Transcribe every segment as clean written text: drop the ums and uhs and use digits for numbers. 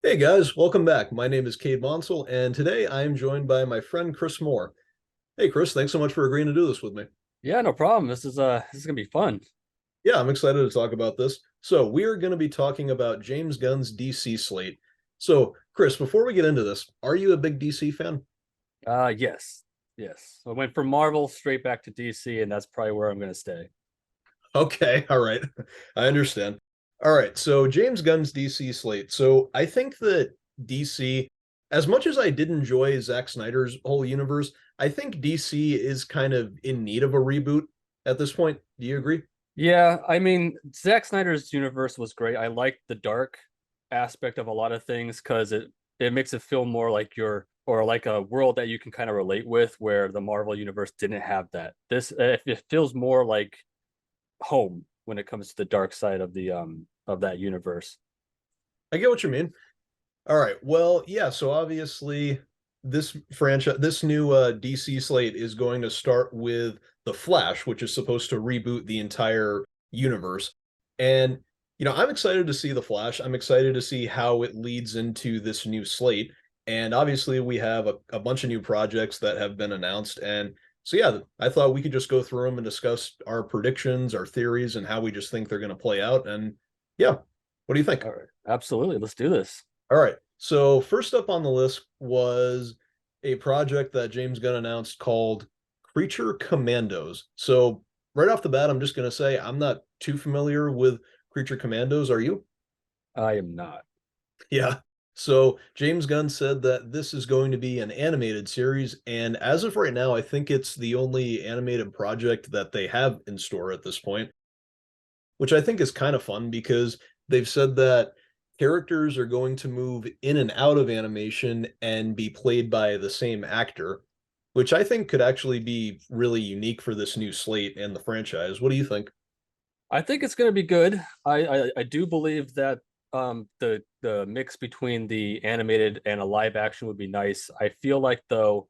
Hey guys, welcome back. My name is Cade Monsell, and today I am joined by my friend Chris Moore. Hey Chris, thanks so much for agreeing to do this with me. Yeah, no problem. This is gonna be fun. Yeah, I'm excited to talk about this. So, we are going to be talking about James Gunn's DC slate. So, Chris, before we get into this, are you a big DC fan? Yes, yes. I went from Marvel straight back to DC, and that's probably where I'm gonna stay. Okay, all right. I understand. All right, so James Gunn's DC slate. So, I think that DC, as much as I did enjoy Zack Snyder's whole universe, I think DC is kind of in need of a reboot at this point. Do you agree? Yeah, I mean, Zack Snyder's universe was great. I liked the dark aspect of a lot of things because it makes it feel more like you're or like a world that you can kind of relate with, where the Marvel universe didn't have that. This it feels more like home when it comes to the dark side of that universe. I get what you mean. All right. Well, yeah, so obviously this new DC slate is going to start with The Flash, which is supposed to reboot the entire universe. And I'm excited to see The Flash. I'm excited to see how it leads into this new slate. And obviously we have a bunch of new projects that have been announced. And so yeah, I thought we could just go through them and discuss our predictions, our theories, and how we just think they're going to play out. And yeah, what do you think? All right, absolutely. Let's do this. All right. So first up on the list was a project that James Gunn announced called Creature Commandos. So right off the bat, I'm just going to say I'm not too familiar with Creature Commandos. Are you? I am not. Yeah. So James Gunn said that this is going to be an animated series, and as of right now, I think it's the only animated project that they have in store at this point, which I think is kind of fun because they've said that characters are going to move in and out of animation and be played by the same actor, which I think could actually be really unique for this new slate and the franchise. What do you think? I think it's going to be good. I do believe that the mix between the animated and a live action would be nice. I feel like though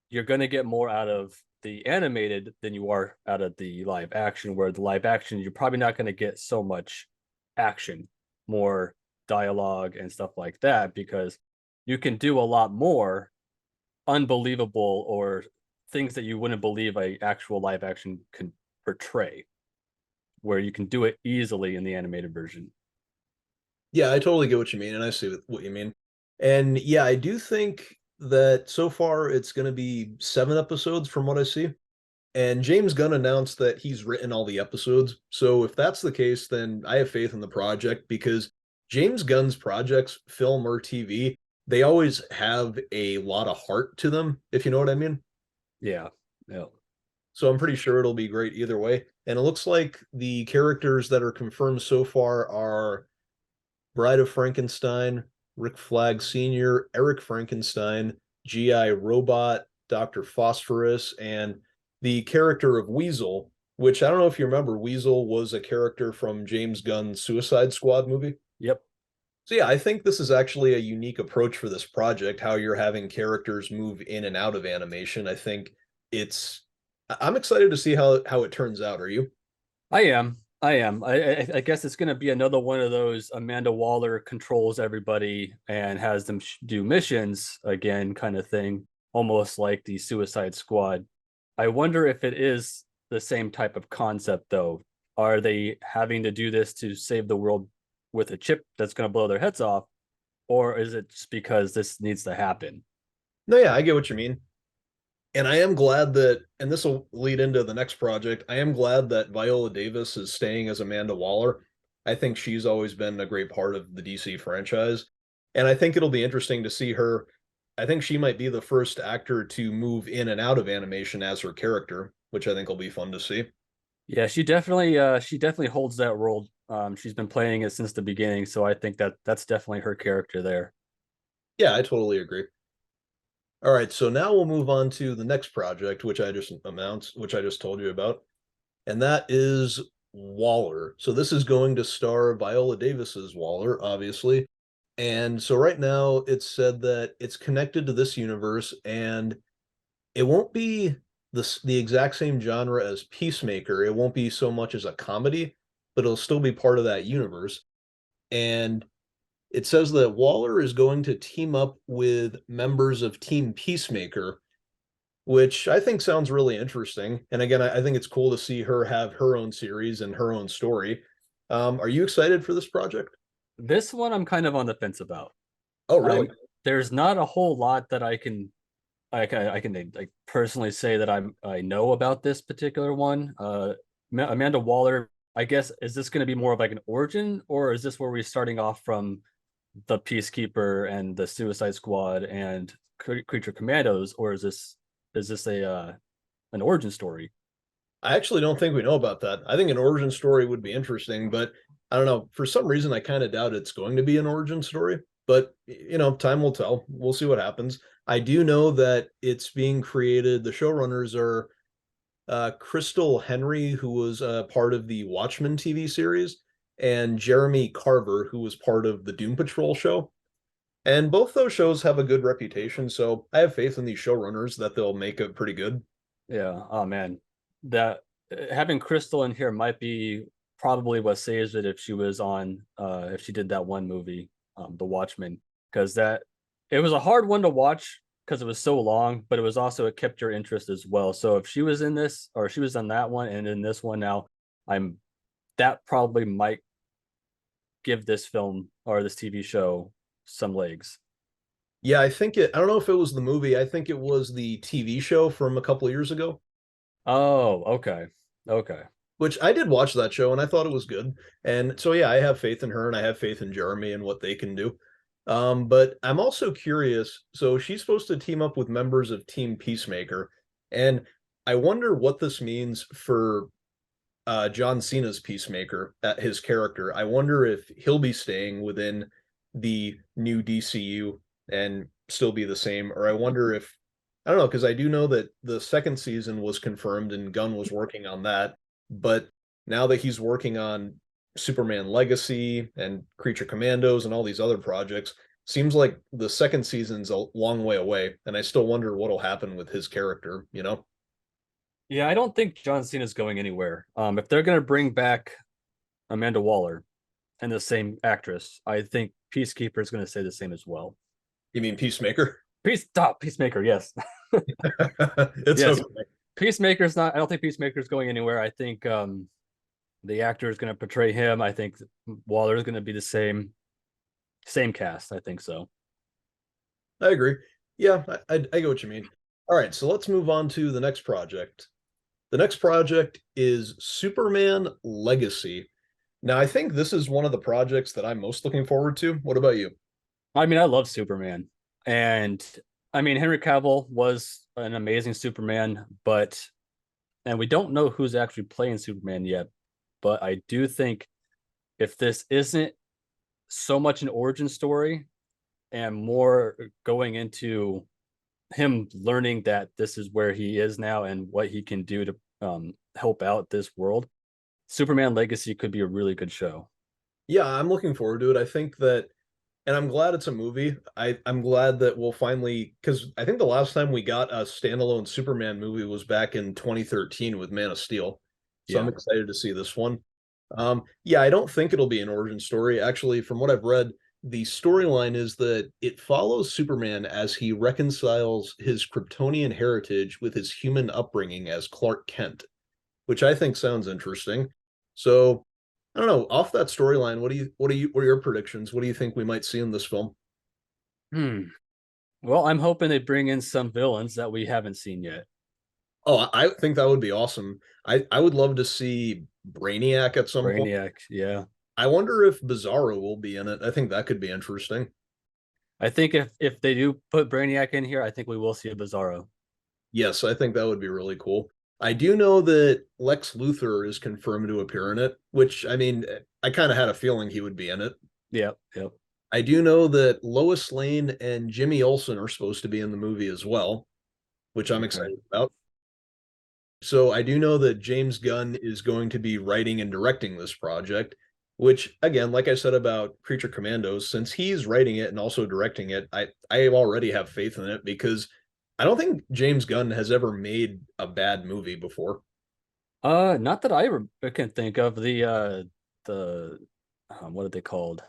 you're going to get more out of the animated than you are out of the live action. Where the live action you're probably not going to get so much action, more dialogue and stuff like that because you can do a lot more unbelievable or things that you wouldn't believe a actual live action can portray where you can do it easily in the animated version. Yeah, I totally get what you mean, and I see what you mean. And yeah, I do think that so far it's going to be 7 episodes from what I see. And James Gunn announced that he's written all the episodes. So if that's the case, then I have faith in the project because James Gunn's projects, film or TV, they always have a lot of heart to them, if you know what I mean. Yeah. Yeah. So I'm pretty sure it'll be great either way. And it looks like the characters that are confirmed so far are Bride of Frankenstein, Rick Flag Sr., Eric Frankenstein, G.I. Robot, Dr. Phosphorus, and the character of Weasel, which I don't know if you remember, Weasel was a character from James Gunn's Suicide Squad movie. Yep. So yeah, I think this is actually a unique approach for this project, how you're having characters move in and out of animation. I think it's I'm excited to see how it turns out. Are you? I am. I am. I guess it's going to be another one of those Amanda Waller controls everybody and has them do missions again kind of thing, almost like the Suicide Squad. I wonder if it is the same type of concept though. Are they having to do this to save the world with a chip that's going to blow their heads off, or is it just because this needs to happen? No, yeah, I get what you mean. And I am glad that, and this will lead into the next project. I am glad that Viola Davis is staying as Amanda Waller. I think she's always been a great part of the DC franchise. And I think it'll be interesting to see her. I think she might be the first actor to move in and out of animation as her character, which I think will be fun to see. Yeah, she definitely holds that role. She's been playing it since the beginning, so I think that that's definitely her character there. Yeah, I totally agree. All right, so now we'll move on to the next project, which I just told you about, and that is Waller. So this is going to star Viola Davis's Waller, obviously. And so right now it's said that it's connected to this universe and it won't be the exact same genre as Peacemaker. It won't be so much as a comedy, but it'll still be part of that universe. And it says that Waller is going to team up with members of Team Peacemaker, which I think sounds really interesting. And again, I think it's cool to see her have her own series and her own story. Are you excited for this project? This one I'm kind of on the fence about. Oh, really? I'm There's not a whole lot that I can like personally say that I know about this particular one. Amanda Waller, I guess, is this going to be more of like an origin, or is this where we're starting off from the Peacekeeper and the Suicide Squad and Creature Commandos, or is this a an origin story? I actually don't think we know about that. I think an origin story would be interesting, but I don't know. For some reason, I kind of doubt it's going to be an origin story. But time will tell. We'll see what happens. I do know that it's being created. The showrunners are Crystal Henry, who was part of the Watchmen TV series, and Jeremy Carver, who was part of the Doom Patrol show. And both those shows have a good reputation, so I have faith in these showrunners that they'll make it pretty good. Yeah. Oh man, that having Crystal in here might be probably what saves it if she was on if she did that one movie, The Watchmen, because that it was a hard one to watch because it was so long, but it was also it kept your interest as well. So if she was in this or she was on that one and in this one now, I'm that probably might give this film or this TV show some legs. Yeah, I don't know if it was the movie. I think it was the TV show from a couple of years ago, Oh, okay. Okay. which I did watch that show and I thought it was good. And so, yeah, I have faith in her and I have faith in Jeremy and what they can do. But I'm also curious. So she's supposed to team up with members of Team Peacemaker. And I wonder what this means for John Cena's Peacemaker, his character. I wonder if he'll be staying within the new DCU and still be the same, or I wonder if I don't know because I do know that the second season was confirmed and Gunn was working on that, but now that he's working on Superman Legacy and Creature Commandos and all these other projects, seems like the second season's a long way away, and I still wonder what'll happen with his character, you know? Yeah, I don't think John Cena's going anywhere. If they're gonna bring back Amanda Waller and the same actress, I think Peacekeeper is gonna say the same as well. You mean Peacemaker? Peacemaker, yes. It's Yes. okay. Peacemaker's not I don't think Peacemaker's going anywhere. I think the actor is gonna portray him. I think Waller is gonna be the same cast. I think so. I agree. Yeah, I get what you mean. All right, so let's move on to the next project. The next project is Superman Legacy. Now, I think this is one of the projects that I'm most looking forward to. What about you? I mean, I love Superman. And I mean Henry Cavill was an amazing Superman, but and we don't know who's actually playing Superman yet, but I do think if this isn't so much an origin story and more going into him learning that this is where he is now and what he can do to help out this world, Superman Legacy could be a really good show. Yeah, I'm looking forward to it. I think that, and I'm glad it's a movie. I'm glad that we'll finally, because I think the last time we got a standalone Superman movie was back in 2013 with Man of Steel. So I'm Yeah. excited to see this one. Yeah, I don't think it'll be an origin story. Actually, from what I've read, the storyline is that it follows Superman as he reconciles his Kryptonian heritage with his human upbringing as Clark Kent, which I think sounds interesting. So I don't know. Off that storyline, what are your predictions? What do you think we might see in this film? Hmm. Well, I'm hoping they bring in some villains that we haven't seen yet. Oh, I think that would be awesome. I would love to see Brainiac at some point. Brainiac, yeah. I wonder if Bizarro will be in it. I think that could be interesting. I think if they do put Brainiac in here, I think we will see a Bizarro. Yes, I think that would be really cool. I do know that Lex Luthor is confirmed to appear in it, which I mean, I kind of had a feeling he would be in it. Yep, yep. I do know that Lois Lane and Jimmy Olsen are supposed to be in the movie as well, which I'm Okay. excited about. So I do know that James Gunn is going to be writing and directing this project, which again, like I said about Creature Commandos, since he's writing it and also directing it, I already have faith in it because I don't think James Gunn has ever made a bad movie before. Not that I can think of the what are they called?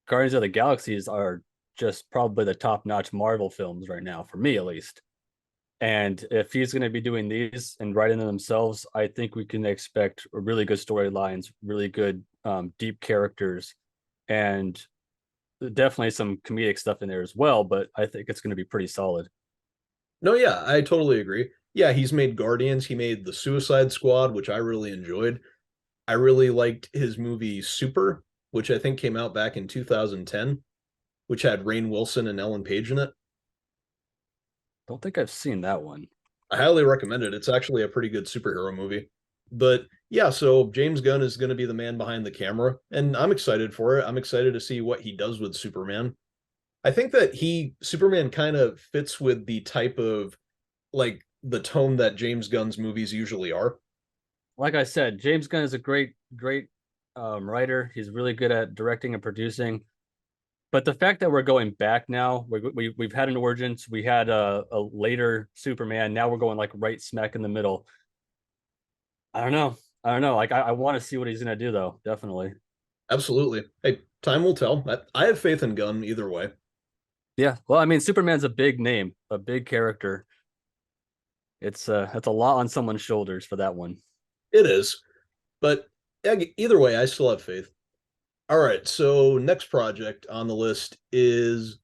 Guardians of the Galaxies are just probably the top-notch Marvel films right now, for me at least. And if he's going to be doing these and writing them themselves, I think we can expect really good storylines, really good deep characters, and definitely some comedic stuff in there as well. But I think it's going to be pretty solid. No, yeah, I totally agree. Yeah, he's made Guardians, he made The Suicide Squad, which I really enjoyed. I really liked his movie Super, which I think came out back in 2010, which had Rainn Wilson and Ellen Page in it. Don't think I've seen that one. I highly recommend it. It's actually a pretty good superhero movie. But yeah, so James Gunn is going to be the man behind the camera, and I'm excited for it. I'm excited to see what he does with Superman. I think that Superman kind of fits with the type of like the tone that James Gunn's movies usually are. Like I said, James Gunn is a great writer. He's really good at directing and producing. But the fact that we're going back now, we've had an origins, we had a later Superman. Now we're going like right smack in the middle. I don't know. I don't know. Like I want to see what he's gonna do though. Definitely. Absolutely. Hey, time will tell. I have faith in Gunn either way. Yeah. Well, I mean, Superman's a big name, a big character. It's a lot on someone's shoulders for that one. It is. But either way, I still have faith. All right, so next project on the list is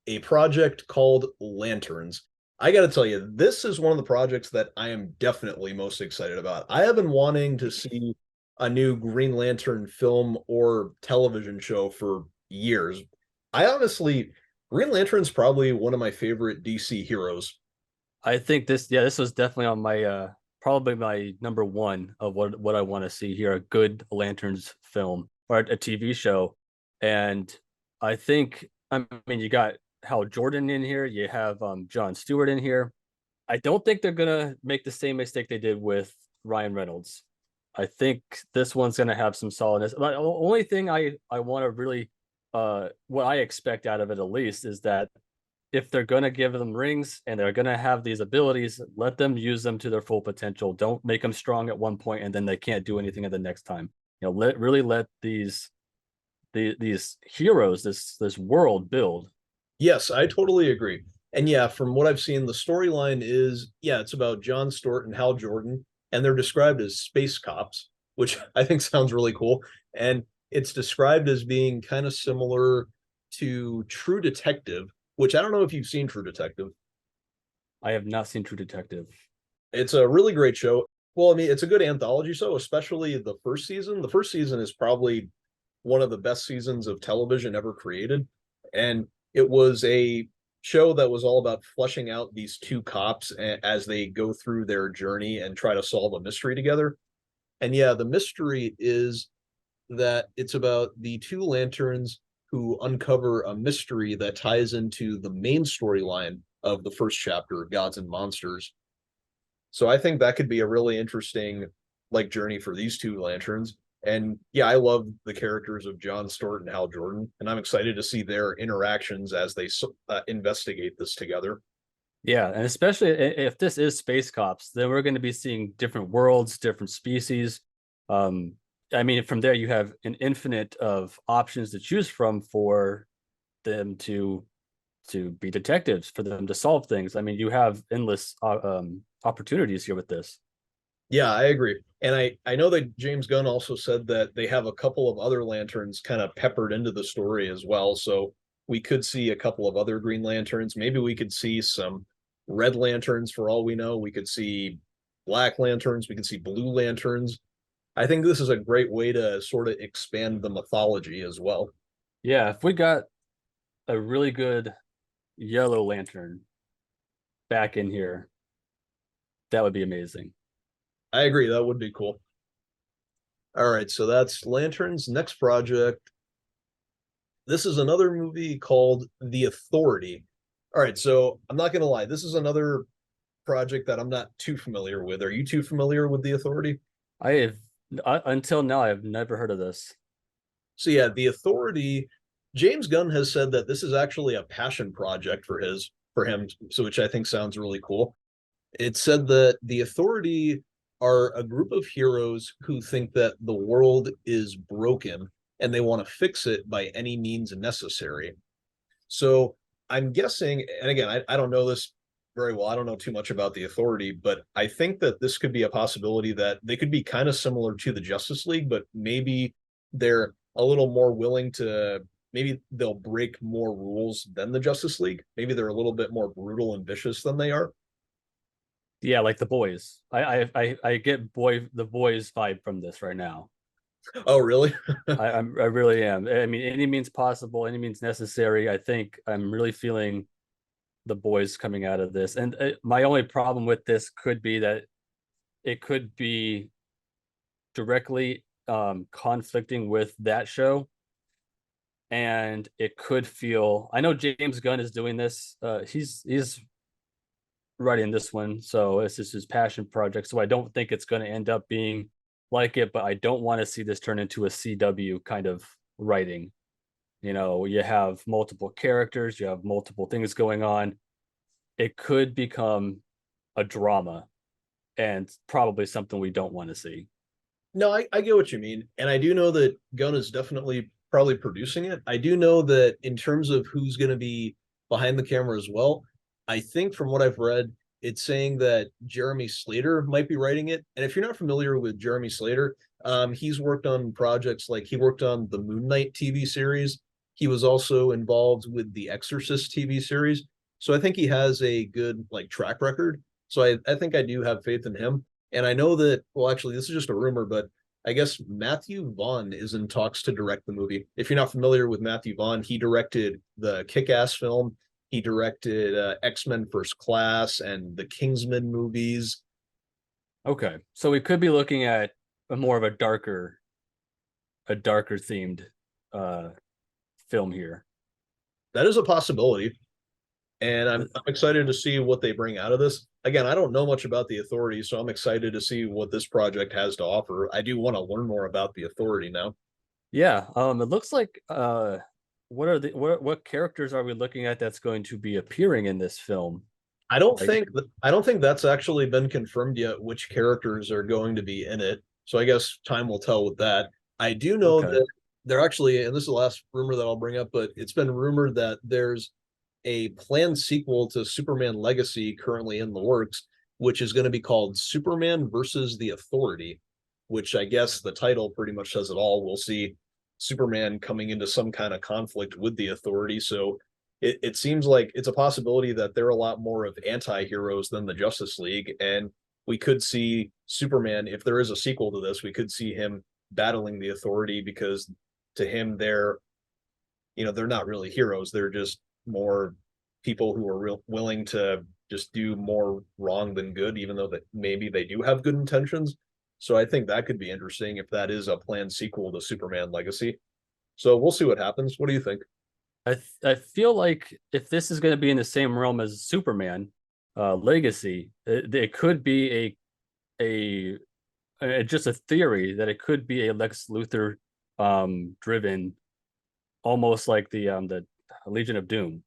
a project called Lanterns. I got to tell you, this is one of the projects that I am definitely most excited about. I have been wanting to see a new Green Lantern film or television show for years. I honestly, Green Lantern's probably one of my favorite DC heroes. I think this was definitely on my probably my number one of what I want to see here, a good Lanterns film or a TV show. And I think I mean you got Hal Jordan in here, you have John Stewart in here. I don't think they're gonna make the same mistake they did with Ryan Reynolds. I think this one's gonna have some solidness. But the only thing I want to really what I expect out of it at least is that if they're going to give them rings and they're going to have these abilities, let them use them to their full potential. Don't make them strong at one point and then they can't do anything at the next time. Let these heroes, this world build. Yes, I totally agree. And yeah, from what I've seen, the storyline is yeah, it's about John Stewart and Hal Jordan, and they're described as space cops, which I think sounds really cool. And it's described as being kind of similar to True Detective, which I don't know if you've seen True Detective. I have not seen True Detective. It's a really great show. Well, I mean, it's a good anthology show, especially the first season. The first season is probably one of the best seasons of television ever created. And it was a show that was all about fleshing out these two cops as they go through their journey and try to solve a mystery together. And yeah, the mystery is that it's about the two lanterns who uncover a mystery that ties into the main storyline of the first chapter, Gods and Monsters. So I think that could be a really interesting like journey for these two lanterns. And yeah, I love the characters of John Stewart and Hal Jordan, and I'm excited to see their interactions as they investigate this together. Yeah, and especially if this is Space Cops, then we're going to be seeing different worlds, different species. Um, I mean, from there you have an infinite of options to choose from for them to be detectives, for them to solve things. I mean, you have endless opportunities here with this. Yeah, I agree. And I know that James Gunn also said that they have a couple of other lanterns kind of peppered into the story as well. So we could see a couple of other Green Lanterns. Maybe we could see some Red Lanterns for all we know. We could see Black Lanterns. We could see Blue Lanterns. I think this is a great way to sort of expand the mythology as well. Yeah, if we got a really good Yellow Lantern back in here, that would be amazing. I agree. That would be cool. All right. So that's Lanterns. Next project. This is another movie called The Authority. All right. So I'm not going to lie. This is another project that I'm not too familiar with. Are you too familiar with The Authority? I have until now I have never heard of this. So yeah, The Authority, James Gunn has said that this is actually a passion project for him, so which I think sounds really cool. It said that the Authority are a group of heroes who think that the world is broken and they want to fix it by any means necessary. So I'm guessing, and again, I don't know this very well. I don't know too much about the Authority, but I think that this could be a possibility that they could be kind of similar to the Justice League, but maybe they're a little more willing to, maybe they'll break more rules than the Justice League. Maybe they're a little bit more brutal and vicious than they are. Yeah, like the boys. I get the boys vibe from this right now. Oh, really? I really am. I mean, any means possible, any means necessary. I think I'm really feeling the boys coming out of this. And my only problem with this could be that it could be directly conflicting with that show, and it could feel. I know James Gunn is doing this. He's writing this one, so this is his passion project. So I don't think it's going to end up being like it, but I don't want to see this turn into a CW kind of writing. You know, you have multiple characters, you have multiple things going on. It could become a drama, and probably something we don't want to see. No, I get what you mean. And I do know that Gunn is definitely probably producing it. I do know that in terms of who's going to be behind the camera as well, I think from what I've read, it's saying that Jeremy Slater might be writing it. And if you're not familiar with Jeremy Slater, he's worked on projects like he worked on the Moon Knight TV series. He was also involved with the Exorcist TV series. So I think he has a good like track record. So I think I do have faith in him. And I know that, well, actually, this is just a rumor, but I guess Matthew Vaughn is in talks to direct the movie. If you're not familiar with Matthew Vaughn, he directed the Kick-Ass film. He directed X-Men First Class and the Kingsman movies. Okay, so we could be looking at a more of a darker themed uh film here. That is a possibility. And I'm excited to see what they bring out of this. Again, I don't know much about the Authority, so I'm excited to see what this project has to offer. I do want to learn more about the Authority now. Yeah, it looks like what characters are we looking at that's going to be appearing in this film? Like, I don't think that's actually been confirmed yet which characters are going to be in it. So I guess time will tell with that. I do know okay, that they're actually, and this is the last rumor that I'll bring up, but it's been rumored that there's a planned sequel to Superman Legacy currently in the works, which is going to be called Superman versus the Authority, which I guess the title pretty much says it all. We'll see Superman coming into some kind of conflict with the Authority. So it seems like it's a possibility that they're a lot more of anti-heroes than the Justice League. And we could see Superman, if there is a sequel to this, we could see him battling the Authority because to him, they're not really heroes. They're just more people who are willing to just do more wrong than good, even though that maybe they do have good intentions. So I think that could be interesting if that is a planned sequel to Superman Legacy. So we'll see what happens. What do you think? I feel like if this is going to be in the same realm as Superman Legacy, it could be just a theory that it could be a Lex Luthor driven, almost like the Legion of Doom.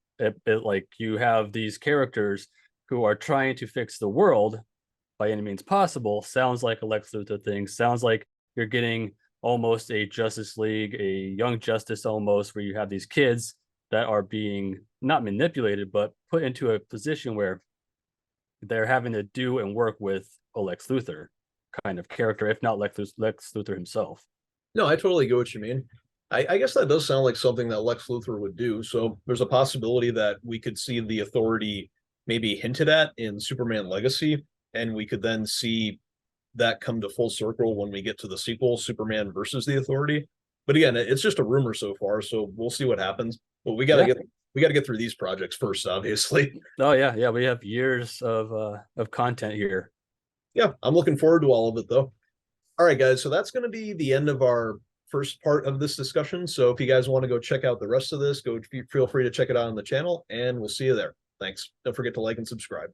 Like you have these characters who are trying to fix the world by any means possible. Sounds like a Lex Luthor thing. Sounds like you're getting almost a Justice League, a Young Justice almost, where you have these kids that are being not manipulated, but put into a position where they're having to do and work with a Lex Luthor kind of character, if not Lex Luthor himself. No, I totally get what you mean. I guess that does sound like something that Lex Luthor would do. So there's a possibility that we could see the Authority maybe hinted at in Superman Legacy, and we could then see that come to full circle when we get to the sequel, Superman versus the Authority. But again, it's just a rumor so far, so we'll see what happens. But Yeah. We got to get through these projects first, obviously. Oh yeah, yeah. We have years of content here. Yeah, I'm looking forward to all of it though. All right, guys. So that's going to be the end of our first part of this discussion. So if you guys want to go check out the rest of this, feel free to check it out on the channel, and we'll see you there. Thanks. Don't forget to like and subscribe.